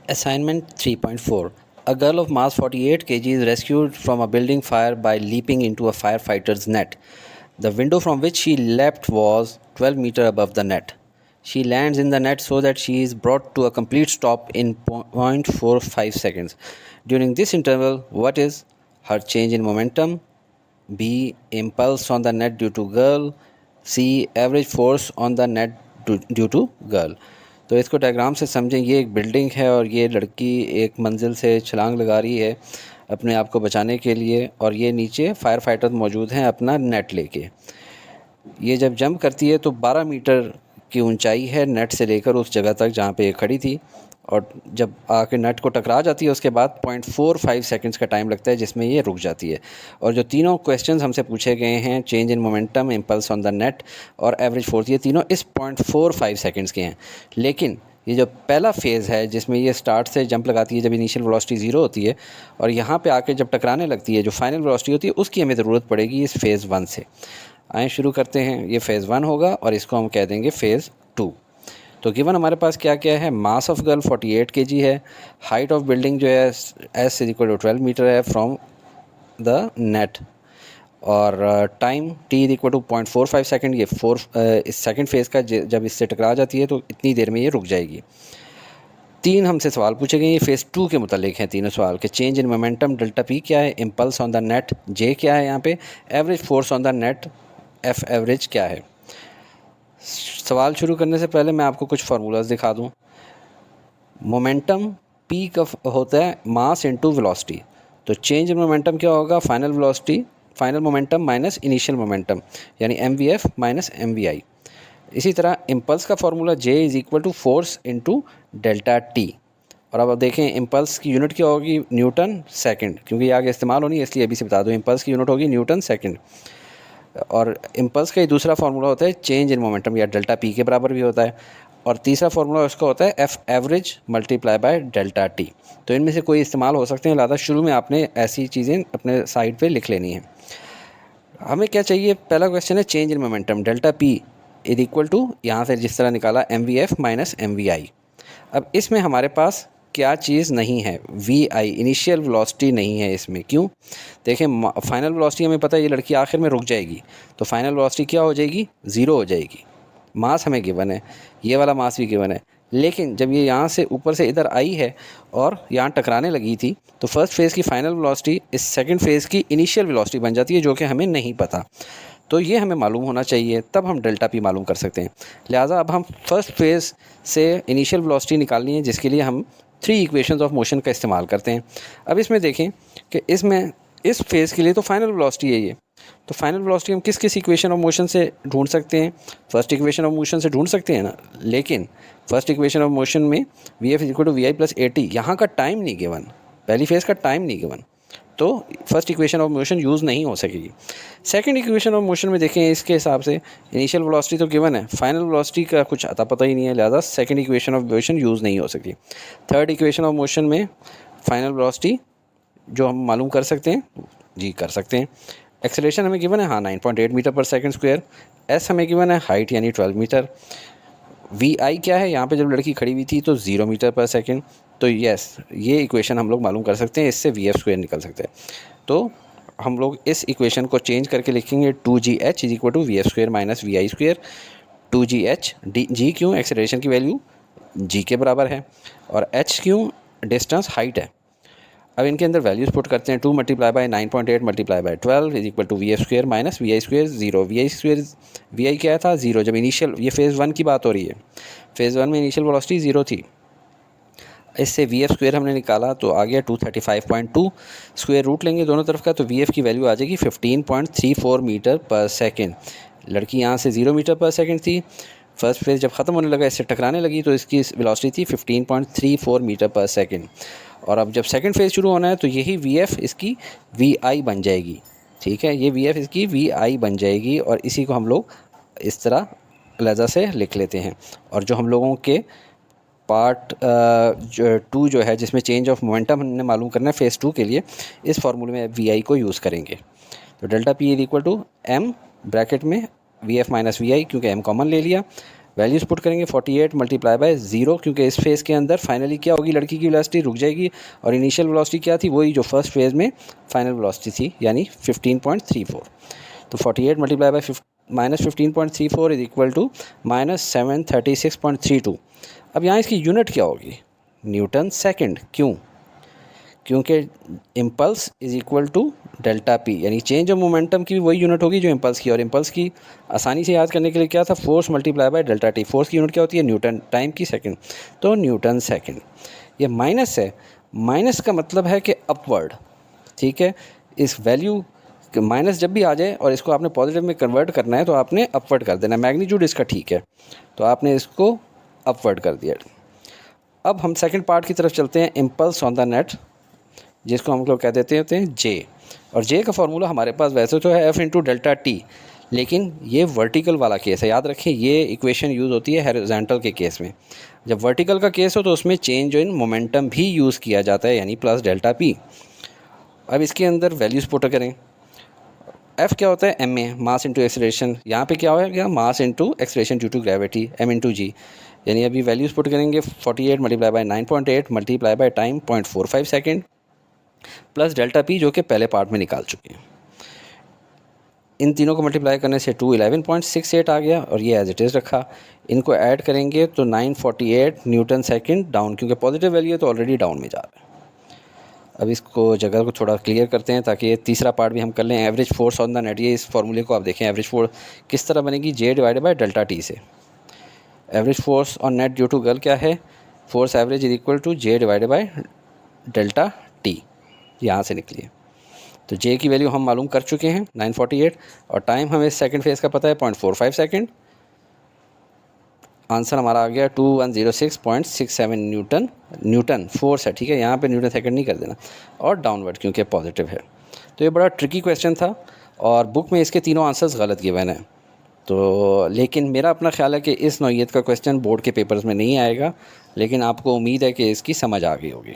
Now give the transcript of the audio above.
Assignment 3.4. A girl of mass 48 kg is rescued from a building fire by leaping into a firefighter's net. The window from which she leapt was 12 meters above the net. She lands in the net so that she is brought to a complete stop in 0.45 seconds. During this interval, what is her change in momentum? B. Impulse on the net due to girl. C. Average force on the net due to girl. तो इसको diagram से समझें। ये एक building है और ये लड़की एक मंजिल से छलांग लगा रही है अपने आप को बचाने के लिए, और ये नीचे फायर फाइटर मौजूद हैं अपना नेट लेके। ये जब जंप करती है तो 12 मीटर की ऊंचाई है नेट से लेकर उस जगह तक जहाँ पे ये खड़ी थी, और जब आके नेट को टकरा जाती है उसके बाद 0.45 सेकंड्स का टाइम लगता है जिसमें ये रुक जाती है। और जो तीनों क्वेश्चंस हमसे पूछे गए हैं, change in momentum, impulse on the net और एवरेज फोर्स, ये तीनों इस 0.45 सेकंड्स के हैं। लेकिन ये जो पहला फ़ेज़ है जिसमें ये स्टार्ट से जंप लगाती है जब इनिशियल वेलोसिटी 0 होती है, और यहाँ पे आके जब टकराने लगती है जो फाइनल वेलोसिटी होती है, उसकी हमें ज़रूरत पड़ेगी इस फ़ेज़ 1 से। आए शुरू करते हैं। ये फ़ेज़ 1 होगा और इसको हम कह देंगे फ़ेज़ 2। तो गिवन हमारे पास क्या क्या है? मास ऑफ गर्ल 48 kg है, हाइट ऑफ बिल्डिंग जो है s is equal to 12 metre है फ्रॉम द नेट, और time t is equal to 0.45 second. ये इस सेकंड फेज़ का जब इससे टकरा जाती है तो इतनी देर में ये रुक जाएगी। 3 हमसे सवाल पूछे गए, ये फ़ेज़ 2 के मुतालिक हैं तीनों सवाल के। Change in momentum delta P क्या है, इम्पल्स ऑन द नेट जे क्या है यहाँ पे, average force on the net F average क्या है। सवाल शुरू करने से पहले मैं आपको कुछ फार्मूलाज दिखा दूं। मोमेंटम पी का होता है मास इनटू वेलोसिटी, तो चेंज इन मोमेंटम क्या होगा? Final velocity, final momentum minus initial momentum, यानी MVF माइनस MVI। इसी तरह इम्पल्स का formula J is equal to force into delta t. और अब देखें इम्पल्स की यूनिट क्या होगी? न्यूटन सेकंड, क्योंकि ये आगे इस्तेमाल होनी है इसलिए अभी से बता दूँ। इम्पल्स की यूनिट होगी न्यूटन सेकंड। और इम्पल्स का ही दूसरा फार्मूला होता है चेंज इन मोमेंटम, या डेल्टा पी के बराबर भी होता है। और तीसरा फार्मूला उसका होता है F average multiply by delta T. तो इनमें से कोई इस्तेमाल हो सकते हैं, लिहाजा शुरू में आपने ऐसी चीज़ें अपने साइड पे लिख लेनी है। हमें क्या चाहिए? पहला क्वेश्चन है change in momentum, delta p is equal to, यहाँ से जिस तरह निकाला, MVF माइनस MVI। अब इसमें हमारे पास क्या चीज़ नहीं है? VI, इनिशियल वेलोसिटी नहीं है इसमें। क्यों? देखें फाइनल वेलोसिटी हमें पता है ये लड़की आखिर में रुक जाएगी, तो फाइनल वेलोसिटी क्या हो जाएगी? 0 हो जाएगी। मास हमें गिवन है, ये वाला मास भी गिवन है, लेकिन जब ये यहाँ से ऊपर से इधर आई है और यहाँ टकराने लगी थी, तो फर्स्ट फेज़ की फाइनल वेलोसिटी इस सेकंड फेज़ की इनिशियल वेलोसिटी बन जाती है, जो कि हमें नहीं पता। तो ये हमें मालूम होना चाहिए, तब हम डेल्टा पी मालूम कर सकते हैं। लिहाजा अब हम फर्स्ट फेज़ से इनिशियल वेलोसिटी निकालनी है, जिसके लिए हम 3 इक्वेशंस ऑफ मोशन का इस्तेमाल करते हैं। अब इसमें देखें कि इसमें इस फेज़ के लिए तो फाइनल वेलोसिटी है ये, तो फाइनल वेलोसिटी हम किस किस इक्वेशन ऑफ मोशन से ढूंढ सकते हैं? फर्स्ट इक्वेशन ऑफ मोशन से ढूंढ सकते हैं ना, लेकिन फर्स्ट इक्वेशन ऑफ मोशन में VF is equal to VI plus AT, यहाँ का टाइम नहीं गिवन, पहली फेज़ का टाइम नहीं गिवन, तो first equation of motion use नहीं हो सकेगी। सेकंड इक्वेशन ऑफ मोशन में देखें, इसके हिसाब से इनिशियल वेलोसिटी तो गिवन है, फाइनल वेलोसिटी का कुछ अता पता ही नहीं है, लिहाजा second equation of motion use नहीं हो सकती। थर्ड इक्वेशन ऑफ मोशन में फाइनल वेलोसिटी जो हम मालूम कर सकते हैं, जी कर सकते हैं। एक्सेलरेशन हमें गिवन है, हाँ 9.8 मीटर पर सेकंड स्क्वायर। S हमें गिवन है हाइट यानी 12 मीटर। VI क्या है? यहाँ पे जब लड़की खड़ी हुई थी तो 0 मीटर पर सेकंड। तो यस, ये इक्वेशन हम लोग मालूम कर सकते हैं, इससे VF स्क्वायर निकल सकता है। तो हम लोग इस इक्वेशन को चेंज करके लिखेंगे 2GH is equal to VF square minus VI square. 2GH G क्यों? एक्सेलरेशन की वैल्यू G के बराबर है, और H क्यों? डिस्टेंस, हाइट है। अब इनके अंदर वैल्यूज़ पुट करते हैं। 2 multiply by 9.8 multiply by 12 is equal to VF square minus VI square 0। VI क्या था? 0। जब इनिशियल, ये फ़ेज़ 1 की बात हो रही है, फ़ेज़ 1 में इनिशियल वेलोसिटी 0 थी। इससे VF स्क्वायर हमने निकाला तो आ गया 235.2, स्क्वायर रूट लेंगे दोनों तरफ का, तो VF की वैल्यू आ जाएगी 15.34 मीटर पर सेकेंड। लड़की यहाँ से 0 मीटर पर सेकेंड थी, फर्स्ट फेज़ जब ख़त्म होने लगा, इससे टकराने लगी, तो इसकी वेलोसिटी थी 15.34 मीटर पर सेकेंड। और अब जब सेकंड फेज़ शुरू होना है तो यही VF इसकी VI बन जाएगी। ठीक है, ये VF इसकी VI बन जाएगी, और इसी को हम लोग इस तरह लहजा से लिख लेते हैं। और जो हम लोगों के पार्ट 2 जो है, जिसमें चेंज ऑफ मोमेंटम हमने मालूम करना है फ़ेज़ 2 के लिए, इस फार्मूले में VI को यूज़ करेंगे। तो delta P is equal to M bracket में VF माइनस VI, क्योंकि M कॉमन ले लिया, वैल्यूज़ पुट करेंगे 48 मल्टीप्लाई बाय 0, क्योंकि इस फेज़ के अंदर फाइनली क्या होगी, लड़की की वेलोसिटी रुक जाएगी और इनिशियल वेलोसिटी क्या थी, वही जो फर्स्ट फेज़ में फाइनल वेलोसिटी थी, यानी 15.34। तो 48 multiply by -15.34 is equal to -736.32। अब यहाँ इसकी यूनिट क्या होगी, न्यूटन सेकंड। क्यों? क्योंकि impulse is equal to delta p, यानी चेंज ऑफ मोमेंटम की भी वही यूनिट होगी जो इम्पल्स की, और इम्पल्स की आसानी से याद करने के लिए क्या था, force multiply by delta T. Force की यूनिट क्या होती है, न्यूटन, टाइम की सेकंड, तो न्यूटन सेकंड। ये माइनस है, माइनस का मतलब है कि अपवर्ड, ठीक है। इस वैल्यू माइनस जब भी आ जाए और इसको आपने पॉजिटिव में कन्वर्ट करना है तो आपने अपवर्ड कर देना। मैग्नीट्यूड इसका ठीक है, तो आपने इसको अपवर्ड कर दिया। अब हम सेकंड पार्ट की तरफ चलते हैं, इम्पल्स ऑन द नेट, जिसको हम लोग कह देते होते हैं जे। और जे का फार्मूला हमारे पास वैसे तो है एफ इंटू डेल्टा टी, लेकिन ये वर्टिकल वाला केस है। याद रखें, ये इक्वेशन यूज़ होती है हॉरिजॉन्टल के केस में। जब वर्टिकल का केस हो तो उसमें चेंज इन मोमेंटम भी यूज़ किया जाता है, यानी प्लस डेल्टा पी। अब इसके अंदर वैल्यूज़ पुट करें। एफ़ क्या होता है, M A, mass into acceleration. यहाँ पे क्या होगा, mass into acceleration due to gravity, M into G. यानी अभी वैल्यूज़ पुट करेंगे 48 multiply by 9.8 multiply by time 0.45 second plus delta P जो कि पहले पार्ट में निकाल चुके हैं। इन तीनों को मल्टीप्लाई करने से 211.68 आ गया और ये एज इट इज़ रखा। इनको ऐड करेंगे तो 948 न्यूटन सेकंड डाउन, क्योंकि पॉजिटिव वैल्यू है तो ऑलरेडी डाउन में जा रहा है। अब इसको जगह को थोड़ा क्लियर करते हैं ताकि तीसरा पार्ट भी हम कर लें। Average force on the net, ये इस फार्मूले को आप देखें, एवरेज फोर्स किस तरह बनेगी, J divided by delta T से। Average force on net due to girl क्या है, force average is equal to J divided by delta T, यहाँ से निकली है। तो जे की वैल्यू हम मालूम कर चुके हैं 948, और टाइम हमें सेकंड फेज़ का पता है 0.45 सेकंड। आंसर हमारा आ गया 2106.67 न्यूटन फोर्स है, ठीक है। यहाँ पे न्यूटन सेकंड नहीं कर देना, और डाउनवर्ड क्योंकि पॉजिटिव है। तो ये बड़ा ट्रिकी क्वेश्चन था और बुक में इसके तीनों आंसर्स गलत गिवन हैं। तो लेकिन मेरा अपना ख्याल है कि इस नौइयत का क्वेश्चन बोर्ड के पेपर्स में नहीं आएगा, लेकिन आपको उम्मीद है कि इसकी समझ आ गई होगी।